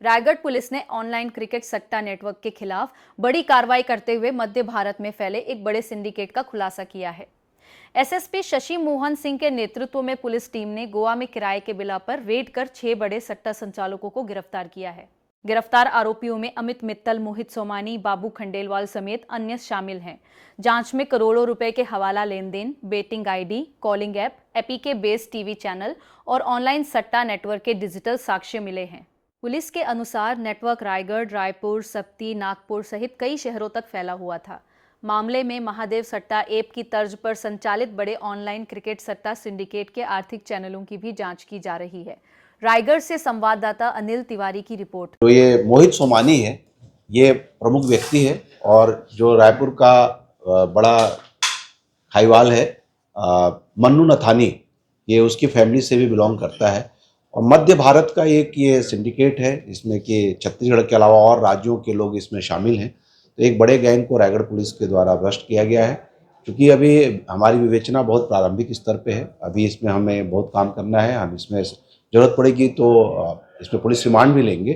Raigarh police ने online cricket सट्टा network के खिलाफ बड़ी कार्रवाई करते हुए मध्य भारत में फैले एक बड़े सिंडिकेट का खुलासा किया है। एसएसपी शशि मोहन सिंह के नेतृत्व में पुलिस टीम ने गोवा में किराए के बिला पर रेड कर 6 बड़े सट्टा संचालकों को गिरफ्तार किया है। गिरफ्तार आरोपियों में अमित मित्तल, मोहित सोमानी, बाबू खंडेलवाल समेत अन्य शामिल हैं। जांच में करोड़ों रुपए के हवाला लेन देन, betting ID, calling app, APK based TV channel और ऑनलाइन सट्टा नेटवर्क के डिजिटल साक्ष्य मिले हैं। पुलिस के अनुसार नेटवर्क रायगढ़, रायपुर, सप्ती, नागपुर सहित कई शहरों तक फैला हुआ था। मामले में महादेव सट्टा ऐप की तर्ज पर संचालित बड़े ऑनलाइन क्रिकेट सट्टा सिंडिकेट के आर्थिक चैनलों की भी जांच की जा रही है। रायगढ़ से संवाददाता अनिल तिवारी की रिपोर्ट। तो ये मोहित सोमानी है, ये प्रमुख व्यक्ति है और जो रायपुर का बड़ा खाईवाल है मन्नू नथानी, ये उसकी फैमिली से भी बिलोंग करता है। और मध्य भारत का एक ये सिंडिकेट है जिसमें कि छत्तीसगढ़ के अलावा और राज्यों के लोग इसमें शामिल हैं। तो एक बड़े गैंग को रायगढ़ पुलिस के द्वारा भ्रष्ट किया गया है। क्योंकि अभी हमारी विवेचना बहुत प्रारंभिक स्तर पे है, अभी इसमें हमें बहुत काम करना है। हम इसमें ज़रूरत पड़ेगी तो इसमें पुलिस रिमांड भी लेंगे।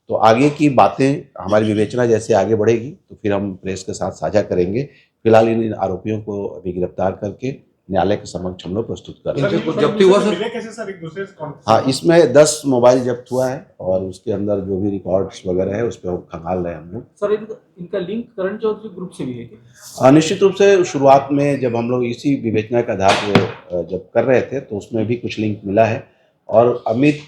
तो आगे की बातें हमारी विवेचना जैसे आगे बढ़ेगी तो फिर हम प्रेस के साथ साझा करेंगे। फिलहाल इन आरोपियों को अभी गिरफ्तार करके न्यायालय के समक्ष हम लोग प्रस्तुत कर रहे हैं। जब्ती हुआ सर? हाँ, इसमें 10 मोबाइल जब्त हुआ है और उसके अंदर जो भी रिकॉर्ड्स वगैरह है उस पर खंगाल रहे हैं हम लोग। सर, इनका लिंक करण चौधरी ग्रुप से भी है क्या? निश्चित रूप से शुरुआत में जब हम लोग इसी विवेचना के आधार पर जब कर रहे थे तो उसमें भी कुछ लिंक मिला है। और अमित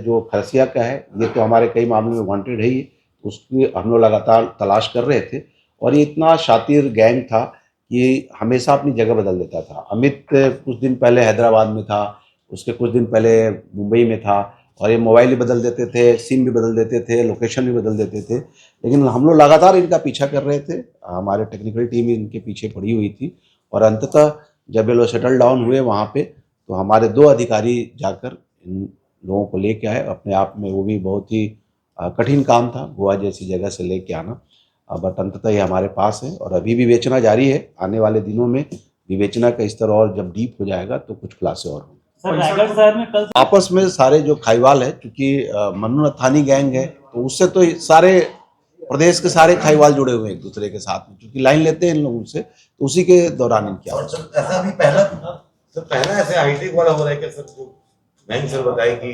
जो खरसिया का है, ये तो हमारे कई मामलों में वांटेड है ही, उसकी हम लोग लगातार तलाश कर रहे थे। और ये इतना शातिर गैंग था कि हमेशा अपनी जगह बदल देता था। अमित कुछ दिन पहले हैदराबाद में था, उसके कुछ दिन पहले मुंबई में था, और ये मोबाइल भी बदल देते थे, सिम भी बदल देते थे, लोकेशन भी बदल देते थे। लेकिन हम लोग लगातार इनका पीछा कर रहे थे, हमारे टेक्निकल टीम इनके पीछे पड़ी हुई थी। और अंततः जब ये लोग सेटल डाउन हुए वहाँ पे, तो हमारे 2 अधिकारी जाकर इन लोगों को लेके आए। अपने आप में वो भी बहुत ही कठिन काम था, गोवा जैसी जगह से लेके आना। बट अंततः ये हमारे पास है और अभी विवेचना जारी है। आने वाले दिनों में विवेचना का स्तर और जब डीप हो जाएगा तो कुछ खुलासे और होंगे। सर, रायगढ़ शहर में कल आपस में सारे जो खाईवाल है, क्योंकि मन्नू नथानी गैंग है तो उससे तो सारे प्रदेश के सारे खाईवाल जुड़े हुए हैं एक दूसरे के साथ में, क्योंकि लाइन लेते हैं इन लोगों से, तो उसी के दौरान इनकी ऐसा भी पहला ऐसे हाईटेक वाला हो रहा है क्या सर? जो बैंक सर बताए कि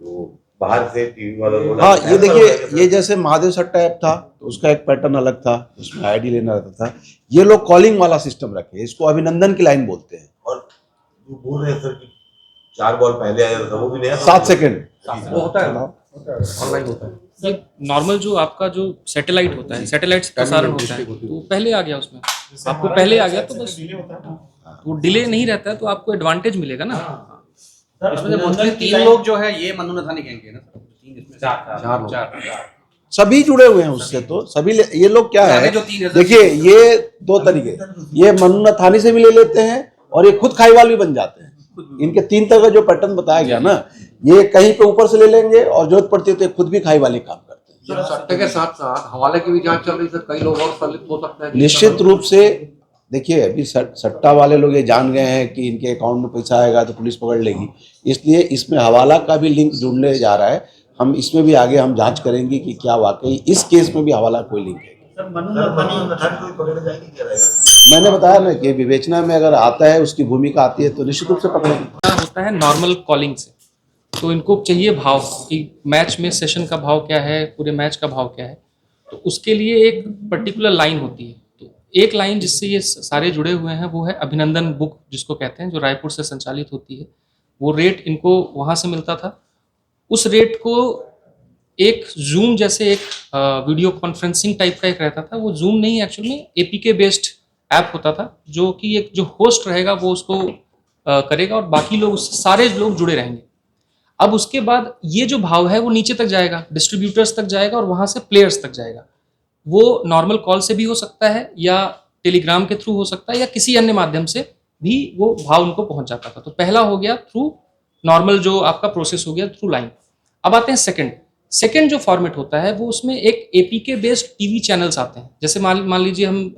वो बाहर से टीवी वाला बोला। हाँ, ये देखिए, ये जैसे महादेव सट्टा ऐप था तो उसका एक पैटर्न अलग था, उसमें आईडी लेना रहता था। ये लोग कॉलिंग वाला सिस्टम रखे, इसको अभिनंदन की लाइन बोलते हैं। और जो बोल रहे हैं सर कि 4 बॉल पहले आया था, वो भी नया 7 सेकंड वो होता है, ऑनलाइन होता है। ये नॉर्मल जो आपका जो सैटेलाइट होता है, सैटेलाइट प्रसारण होता है, तो पहले आ गया उसमें, आपको पहले आ गया तो बस वो डिले नहीं रहता है, तो आपको एडवांटेज मिलेगा ना। इसमें मोस्टली 3 लोग जो है ये मन्नू नथानी गैंग के ना सर? 3 इसमें 4 सभी जुड़े हुए हैं उससे। तो सभी ये लोग क्या है, जो 3 देखिए, ये 2 तरीके, ये मन्नू नथानी से भी ले लेते हैं और ये खुद खाईवाल भी बन जाते हैं। इनके 3 तरह का जो पैटर्न बताया गया ना, ये कहीं पे ऊपर से ले लेंगे और जरूरत पड़ती है तो खुद भी खाईवाली काम करते हैं। सट्टे के साथ साथ हवाले की भी जांच चल रही है, कई लोग और संलिप्त हो सकते हैं। निश्चित रूप से देखिए, अभी सट्टा वाले लोग ये जान गए हैं कि इनके अकाउंट में पैसा आएगा तो पुलिस पकड़ लेगी, इसलिए इसमें हवाला का भी लिंक जुड़ने जा रहा है। हम इसमें भी आगे हम जांच करेंगे कि क्या वाकई इस केस में भी हवाला कोई लिंक है। सर, मन्नू नथानी को पकड़े जाएंगे क्या रहेगा? मैंने बताया ना कि विवेचना में अगर आता है, उसकी भूमिका आती है तो निश्चित रूप से पकड़ेंगे। क्या होता है नॉर्मल कॉलिंग से, तो इनको चाहिए भाव कि मैच में सेशन का भाव क्या है, पूरे मैच का भाव क्या है, तो उसके लिए एक पर्टिकुलर लाइन होती है। तो एक लाइन जिससे ये सारे जुड़े हुए हैं वो है अभिनंदन बुक, जिसको कहते हैं, जो रायपुर से संचालित होती है। वो रेट इनको वहाँ से मिलता था। उस रेट को एक जूम जैसे एक वीडियो कॉन्फ्रेंसिंग टाइप का एक रहता था, वो जूम नहीं, एक्चुअली में एपीके बेस्ड ऐप होता था, जो कि एक जो होस्ट रहेगा वो उसको करेगा और बाकी लोग उससे सारे लोग जुड़े रहेंगे। अब उसके बाद ये जो भाव है वो नीचे तक जाएगा, डिस्ट्रीब्यूटर्स तक जाएगा और वहाँ से प्लेयर्स तक जाएगा। वो नॉर्मल कॉल से भी हो सकता है या टेलीग्राम के थ्रू हो सकता है या किसी अन्य माध्यम से भी वो भाव उनको पहुंच जाता था। तो पहला हो गया थ्रू नॉर्मल, जो आपका प्रोसेस हो गया थ्रू लाइन। अब आते हैं सेकंड जो फॉर्मेट होता है वो, उसमें एक एपीके बेस्ड टीवी चैनल्स आते हैं। जैसे मान लीजिए हम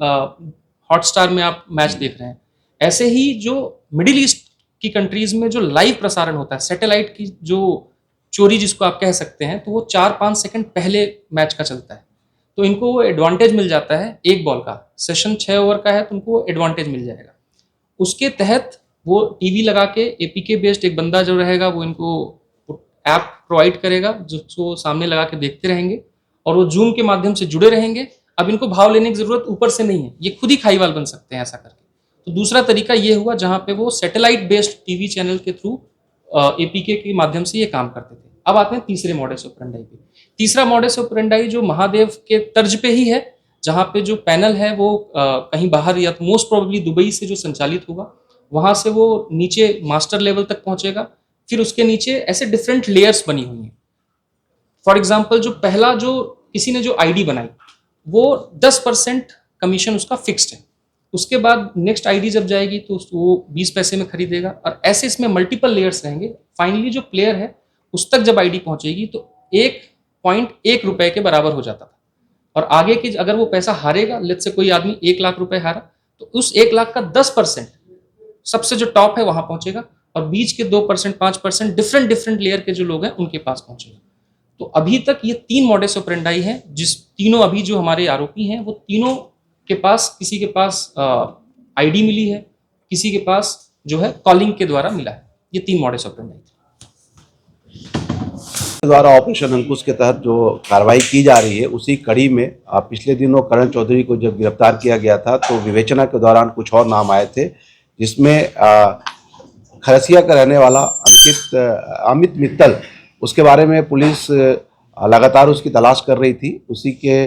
हॉटस्टार में आप मैच देख रहे हैं, ऐसे ही जो मिडिल ईस्ट की कंट्रीज में जो लाइव प्रसारण होता है, सैटेलाइट की जो चोरी जिसको आप कह सकते हैं, तो वो 4-5 सेकंड पहले मैच का चलता है। तो इनको वो एडवांटेज मिल जाता है एक बॉल का। सेशन 6 ओवर का है तो उनको एडवांटेज मिल जाएगा। उसके तहत वो टीवी लगा के एपीके बेस्ड एक बंदा जो रहेगा वो इनको ऐप प्रोवाइड करेगा, जिसको सामने लगा के देखते रहेंगे और वो जूम के माध्यम से जुड़े रहेंगे। अब इनको भाव लेने की जरूरत ऊपर से नहीं है, ये खुद ही खाईवाल बन सकते हैं ऐसा करके। तो दूसरा तरीका ये हुआ जहां पे वो सैटेलाइट बेस्ड टीवी चैनल के थ्रू एपीके के माध्यम से ये काम करते थे। अब आते हैं तीसरे मॉडस ऑपरेंडाई पे। तीसरा मॉडस ऑपरेंडाई जो महादेव के तर्ज पे ही है, जहां पे जो पैनल है वो कहीं बाहर या तो मोस्ट प्रोबेबली दुबई से जो संचालित होगा, वहां से वो नीचे मास्टर लेवल तक पहुंचेगा। फिर उसके नीचे ऐसे डिफरेंट लेयर्स बनी हुई हैं। फॉर एग्जाम्पल जो पहला जो किसी ने जो आईडी बनाई वो 10% कमीशन उसका फिक्स्ड है। उसके बाद नेक्स्ट आईडी जब जाएगी तो वो 20 पैसे में खरीदेगा और ऐसे इसमें मल्टीपल लेयर्स रहेंगे। फाइनली जो प्लेयर है उस तक जब आईडी पहुंचेगी तो 1.1 रुपए के बराबर हो जाता था। और आगे की अगर वो पैसा हारेगा, लेट्स से कोई आदमी 1 लाख रुपए हारा, तो उस 1 लाख का 10% सबसे जो टॉप है वहां पहुंचेगा और बीच के 2%, 5% डिफरेंट लेयर के जो लोग हैं उनके पास पहुंचेगा। तो अभी तक ये 3 मॉडस ऑपरेंडाई हैं, जिस तीनों अभी जो हमारे आरोपी हैं वो तीनों के पास, किसी के पास आईडी मिली है, किसी के पास जो है कॉलिंग के द्वारा मिला है। ये 3 मॉडस ऑपरेंडाई थे। द्वारा ऑपरेशन अंकुश के तहत जो कार्रवाई की जा रही है उसी कड़ी में पिछले दिनों करण चौधरी को जब गिरफ्तार किया गया था तो विवेचना के दौरान कुछ और नाम आए थे, जिसमें खरसिया का रहने वाला अमित मित्तल, उसके बारे में पुलिस लगातार उसकी तलाश कर रही थी। उसी के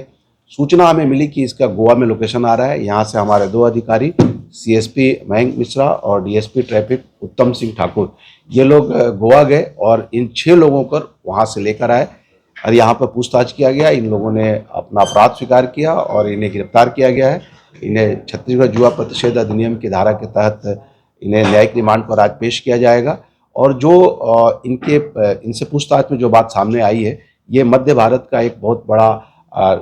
सूचना हमें मिली कि इसका गोवा में लोकेशन आ रहा है। यहाँ से हमारे 2 अधिकारी सीएसपी मयंक मिश्रा और डीएसपी ट्रैफिक उत्तम सिंह ठाकुर, ये लोग गोवा गए और इन 6 लोगों को वहाँ से लेकर आए और यहाँ पर पूछताछ किया गया। इन लोगों ने अपना अपराध स्वीकार किया और इन्हें गिरफ्तार किया गया है। इन्हें छत्तीसगढ़ जुआ प्रतिषेध अधिनियम की धारा के तहत इन्हें न्यायिक रिमांड पर आज पेश किया जाएगा। और जो इनसे पूछताछ में जो बात सामने आई है, ये मध्य भारत का एक बहुत बड़ा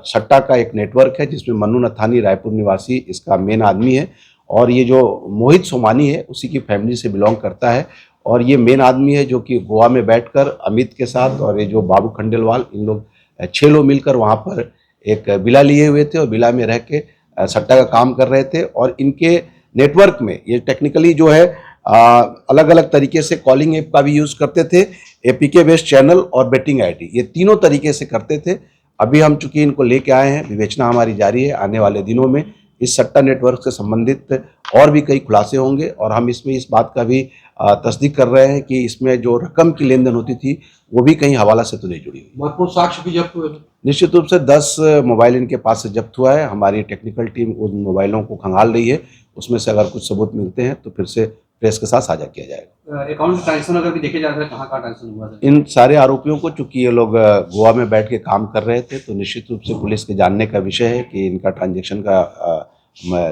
सट्टा का एक नेटवर्क है, जिसमें मन्नू नथानी रायपुर निवासी इसका मेन आदमी है और ये जो मोहित सोमानी है उसी की फैमिली से बिलोंग करता है। और ये मेन आदमी है जो कि गोवा में बैठकर अमित के साथ और ये जो बाबू खंडेलवाल, इन लोग 6 लोग मिलकर वहाँ पर एक विला लिए हुए थे और विला में रह के सट्टा का काम कर रहे थे। और इनके नेटवर्क में ये टेक्निकली जो है अलग अलग तरीके से कॉलिंग ऐप का भी यूज़ करते थे, एपीके बेस्ड चैनल और बेटिंग आईडी, ये तीनों तरीके से करते थे। अभी हम चूंकि इनको लेके आए हैं, विवेचना हमारी जारी है। आने वाले दिनों में इस सट्टा नेटवर्क से संबंधित और भी कई खुलासे होंगे और हम इसमें इस बात का भी तस्दीक कर रहे हैं कि इसमें जो रकम की लेन देन होती थी वो भी कहीं हवाला से तो नहीं जुड़ी हुई। महत्वपूर्ण साक्ष्य भी जब्त हुए थे। निश्चित रूप से 10 मोबाइल इनके पास से जब्त हुआ है। हमारी टेक्निकल टीम उन मोबाइलों को खंगाल रही है, उसमें से अगर कुछ सबूत मिलते हैं तो फिर से प्रेस के साथ साझा किया जाएगा। अकाउंट ट्रांजेक्शन अगर भी देखे जा रहे हैं, कहाँ ट्रांजेक्शन हुआ था? इन सारे आरोपियों को चूंकि ये लोग गोवा में बैठ के काम कर रहे थे तो निश्चित रूप से पुलिस के जानने का विषय है कि इनका ट्रांजैक्शन का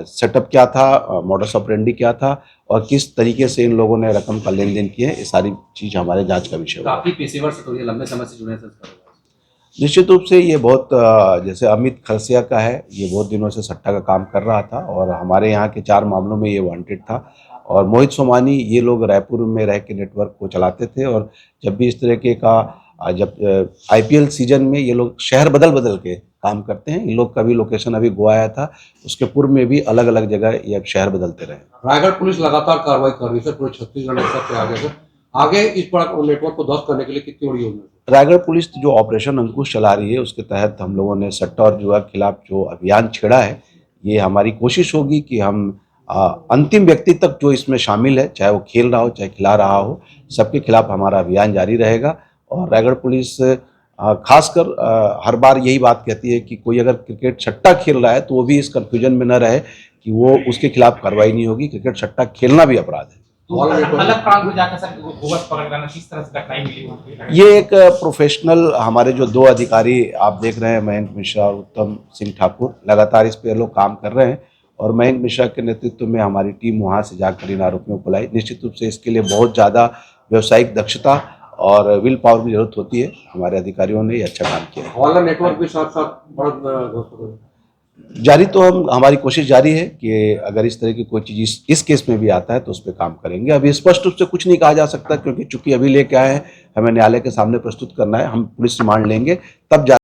सेटअप क्या था, मॉडस ऑपरेंडी क्या था और किस तरीके से इन लोगों ने रकम का लेन देन किया है। ये सारी चीज़ हमारे जांच का विषय होगा। काफी पेशेवर से थोड़ी लंबे समय से जुड़े हैं सर। निश्चित रूप से ये बहुत जैसे अमित खरसिया का है, ये बहुत दिनों से सट्टा का काम कर रहा था और हमारे यहाँ के 4 मामलों में ये वांटेड था। और मोहित सोमानी, ये लोग रायपुर में रह के नेटवर्क को चलाते थे और जब भी इस तरह के जब आईपीएल सीजन में ये लोग शहर बदल के काम करते हैं। इन लोग का भी लोकेशन अभी गोवा आया था, उसके पूर्व में भी अलग अलग जगह ये शहर बदलते रहे। रायगढ़ पुलिस लगातार कार्रवाई कर रही है सर, पूरे छत्तीसगढ़ नेटवर्क पे आगे सर। आगे इस पर नेटवर्क को ध्वस्त करने के लिए कितनी बड़ी योजना है? रायगढ़ पुलिस जो ऑपरेशन अंकुश चला रही है उसके तहत हम लोगों ने सट्टा और जुआ के खिलाफ जो अभियान छेड़ा है, ये हमारी कोशिश होगी कि हम अंतिम व्यक्ति तक जो इसमें शामिल है, चाहे वो खेल रहा हो चाहे खिला रहा हो, सबके खिलाफ हमारा अभियान जारी रहेगा। और रायगढ़ पुलिस खासकर हर बार यही बात कहती है कि कोई अगर क्रिकेट सट्टा खेल रहा है तो वो भी इस कंफ्यूजन में न रहे कि वो उसके खिलाफ कार्रवाई नहीं होगी। क्रिकेट सट्टा खेलना भी अपराध है। तो अलग प्रांत में जाकर सर गोवंश पकड़ लाना किस तरह से कठिनाई मिली? ये एक प्रोफेशनल, हमारे जो 2 अधिकारी आप देख रहे हैं, मयंक मिश्रा और उत्तम सिंह ठाकुर, लगातार इस पे लोग काम कर रहे हैं और मयंक मिश्रा के नेतृत्व में हमारी टीम वहाँ से जाकर इन आरोपियों को लाई। निश्चित रूप से इसके लिए बहुत ज़्यादा व्यावसायिक दक्षता और विल पावर की जरूरत होती है। हमारे अधिकारियों ने ये अच्छा काम किया है। हवाला नेटवर्क भी साथ साथ जारी तो हमारी कोशिश जारी है कि अगर इस तरह की कोई चीज़ इस केस में भी आता है तो उस पर काम करेंगे। अभी स्पष्ट रूप से कुछ नहीं कहा जा सकता, क्योंकि चूंकि अभी लेके आए हैं, हमें न्यायालय के सामने प्रस्तुत करना है, हम पुलिस रिमांड लेंगे तब